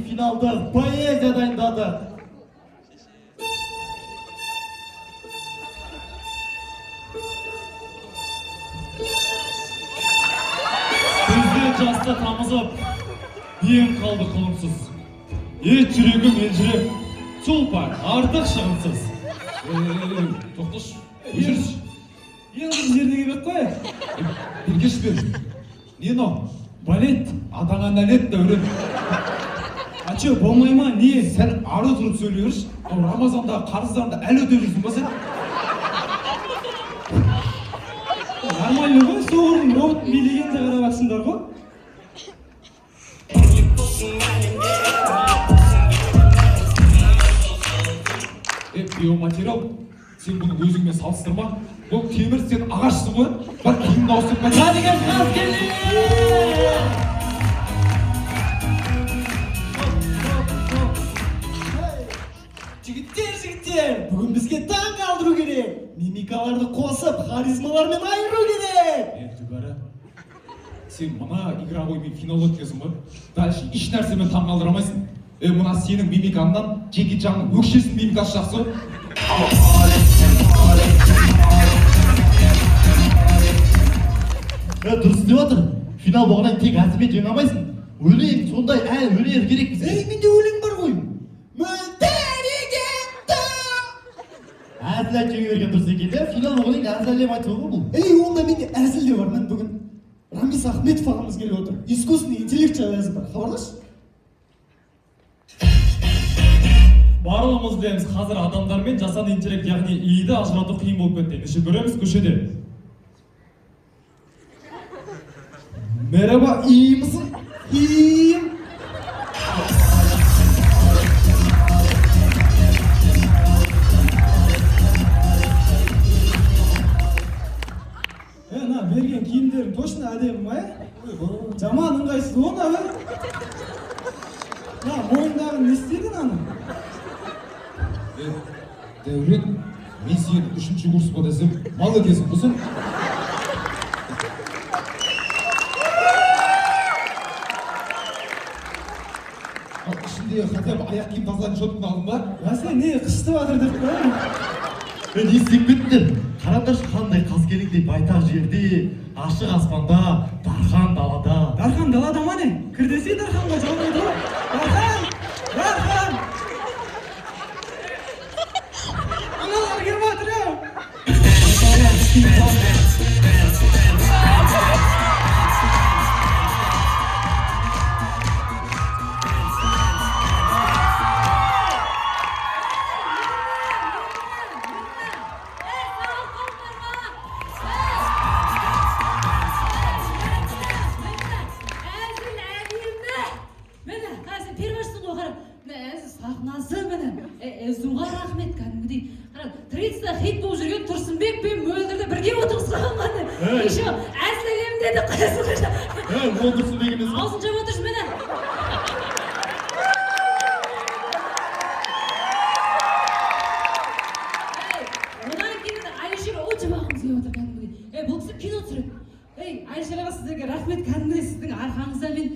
финалдық поэзия дайындадық. Көзде жасты тамызып, ең қалды құлымсыз. Ет жүрегім елжіреп, сұлпан артық шығынсыз. Тоқтыш, өшіріш. Ең бір жеріне келіп қой. Бергеш бер. Не но? Балет, атаңа нәлет дәурен. А че, болмай ма, не? Сен ары тұрып сөйлеуірш, Рамазанда қарыздарында әлі өтеп жүрсің ба сен? Нормально ғой, соғырдың робот билегенде қарап атсыңдар ғой. Биоматериал, сен бұны өзіңмен салыстырма. Бұл темір, сен ағашсың ғой. Бар киімді ауыстырып қайта. Радиген қаз келді! Жігіттер, бүгін бізге таң қалдыру керек. Мимикаларды қосып, харизмалармен айыру керек. Түгәрі, сен мына игровоймен финал өткізің ғой. Дальше еш нәрсемен таң қалдырамайсың. Мына сенің мимикаңнан Джеки Чанның өкшесінің мимикасы жақсы ғой. Дұрыс деп отыр. Финал болғаннан тек әзімен жеңе алмайсың. Өлең сондай өнер керек бізге. Менде өлең бар ғой. Әзіл айтып берген дұрыс екен де, финал болғаннан әзілем айтуға ғой бұл. Онда менде әзіл де бар. Мен бүгін Рамис Ахметов ағамыз келіп отыр. Искусственный интеллект жайлы әзіл бар. Хабарлаш? Барлығымыз білеміз, қазір адамдармен жасанды интеллект, яғни иді ажырату қиын болып кетті. Неше көреміз көшеде. Merhaba, iyi misin? İyiyim. На, берген киімдерің точно әдемі ма? Жаман ыңғайсыз оны, ә? На, мойындағын не істедің аны? Дәурен, мен сені 3-ші курсқа десем, мал екесің бұсың? Ішінде хотя бы аяқ киім тазалайтын шотыңды алдың ба? Я сен не қышты батыр деп қоямын. Не істеп кеттіңдер? Қараңдаршы қандай қаз келіңдей байтақ жерде, ашық аспанда, Дархан далада. Дархан далада ма не? Кір десе Дарханға жалғайды ғой. Дархан! Дархан! Аналар келіп жатыр ау! Зуға рахмет кәдімгідей. Трицта хит болып жүрген Тұрсынбек пен Мөлдірді бірге отырғызған ғаны. Еще әзілем деді қайсығы. Ол Тұрсынбек емес. Аузын жап отыршы мені. Одан кейін Алишер өте бағымыз келіп отыр кәдімгідей. Бұл кісі кино түсіреді. Алишер аға сіздерге рахмет кәдімгідей, сіздің арқаңызда мен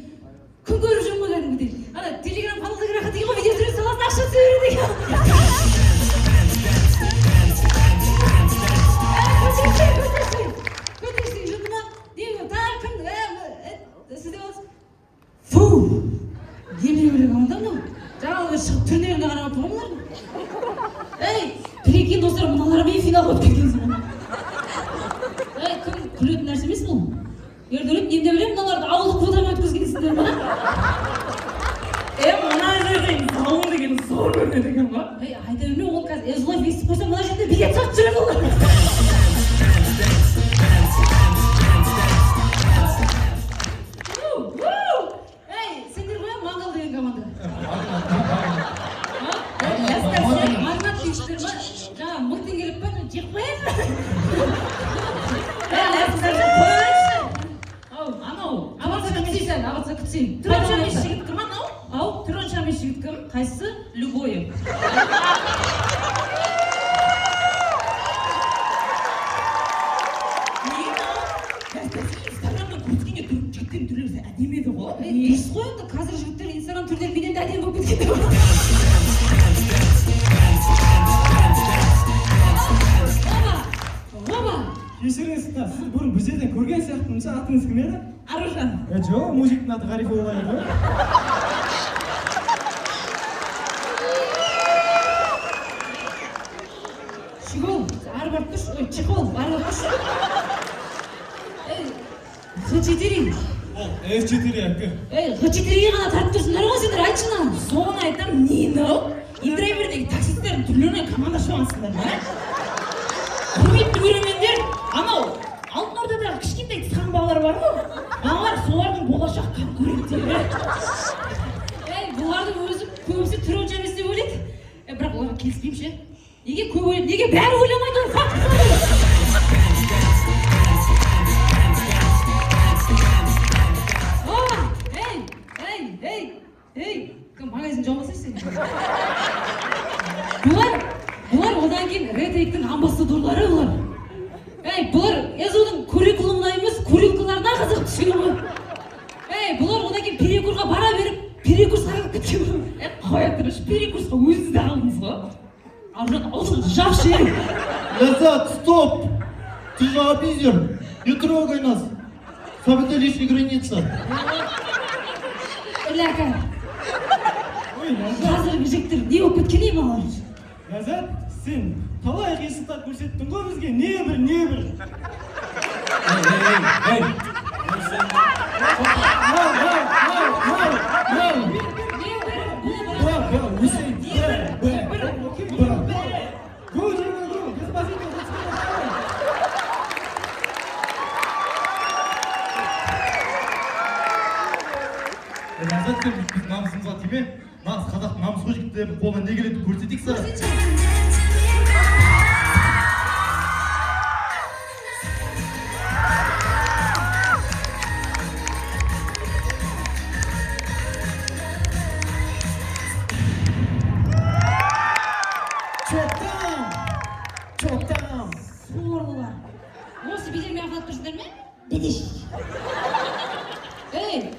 күн көріп жүрмін ғой кәдімгідей. Телеграм каналдегі рахат деген ғой, видео түсіріп саласың, ақша түсе береді екен. Көтешсің жұтыма, деймін, тағы кім, сізде болсын. Фу! Демей өлек аманда мұ? Жаңағы шығып түрнеріне қарап тұрмын олардың. Тілекен достар, мыналармен финал өтіп кеткенсің мұны. Кім күлетін нәрсе емес бұл? Ердөлеп, немде білем, мыналарды ауылдық квотамен өткізгенсіңдер ма? Мына жерден салың деген зор көрінеді екен ба? Айта берме, ол қазір Эзулайф естіп қойса, мына жерде билет сатып жүреді олар. Сендер қоя Маңғал деген команда. Маринад дейсіздер ма? Жаңа 1000 теңгелік па? Жеп қояйын. Анау, абатса күтсейсің, абатса күтсейін. Тұранша меш жігіт кім анау? Тұранша меш жігіт кім? Қайсысы? Любойы. Инстаграмдан көріскенге жігіттердің түрлері әдемі еді ғой. Дұрыс қой енді, қазір жігіттер Инстаграм түрлері менен де әдемі болып кеткен. Оба! кешіріңіз та сіз бұрын бұл жерден көрген сияқтымыз, атыңыз кім еді? Аружан. Жоқ, мужиктің аты Ғарифолла еді ғой. Чехол, ары барып тұршы. Ой, чехол, ары барып тұршы. Х4. Ол F4 әпке. Х4-ге ғана тартып тұрсыңдар ғой сендер, айтшы маған. Соны айтамын, нені ау? Индрайвердегі таксисттердің түрлеріне командашып алғансыңдар ма? Құрметті көрермендер, анау Алтын Ордадағы кішкентай тысқан балалар бар ғой? Балалар солардың болашақ конкуренттері. Бұлардың өзі көбісі түрі онша емес деп ойлайды. Бірақ оларға келіспеймін ше. Неге көп ойлайды? Неге бәрі ойламайды ол факт? Кім магазин жауып сен? Бұлар одан кейін ретейктің амбассадорлары бұлар. Бұлар езудің curriculum'ына емес, curriculum'ына қызық түскен ғой. Бұлар одан кейін перекурға бара беріп, перекурсқа кеткен ғой. Қоя тұрыш, перекурсқа өзіңіз де алдыңыз ғой. Аружан, аузыңды жапшы ең. Ляззат, стоп! Ты же абьюзер! Не трогай нас! Соблюдай лишние границы! Ляка. Қазіргі жігіттер не болып кеткен ей балалар? Ләззат, сен талай қисықтар көрсеттің ғой бізге, небір. Ляззат, сен біз намысымызға тиме. Нағыз қазақтың намысқой жігіттерінің қолынан не келеді көрсетейік саған. Çoğdan. Сорлылар. Осы бедермен ақылат тұрсыңдар ма? Бедеш.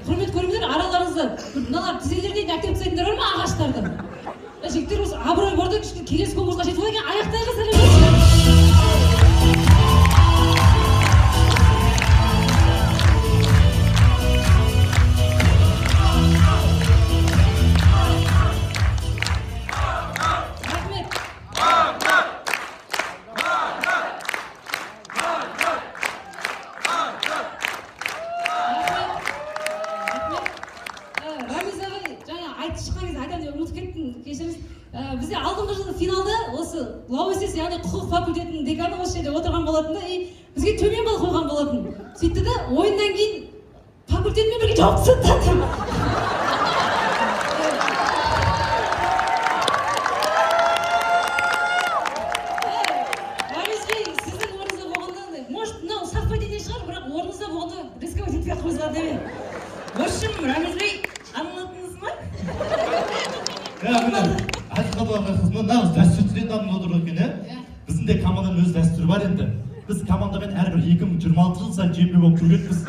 Құрмет көріңіздер, араларыңызда мыналар тізелеріне әкеліп тастайтындар бар ма ағаштарды? Жігіттер осы абырой бар да кішкене келесі конкурсқа жетіп одан кейін аяқтайға бізде алдыңғы жылы финалда осы ЛАОС, яғни құқық факультетінің деканы осы жерде отырған болатын да, бізге төмен балл қойған болатын. Сөйтті да, ойыннан кейін факультетмен бірге жауып тастады. Рамизбей, сіздің орныңызда болғанда, может, мынау совпадение шығар, бірақ орныңызда болғанда рисковать етпей ақ қойсаңдар деп едім. В общем, Рамизбей, анылатыңыз ма? Міне, айтқандағы қызмы нағыз дәстүрден дамып отыр екен, біздің де команданың өз дәстүрі бар енді. Біз командамен әрбір 2026 жыл сайын чемпион болып көргенбіз.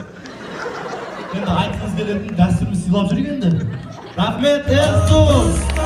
Енді айтқымыз келетін дәстүріміз сыйлап жүрген енді. Рахмет, Эсус!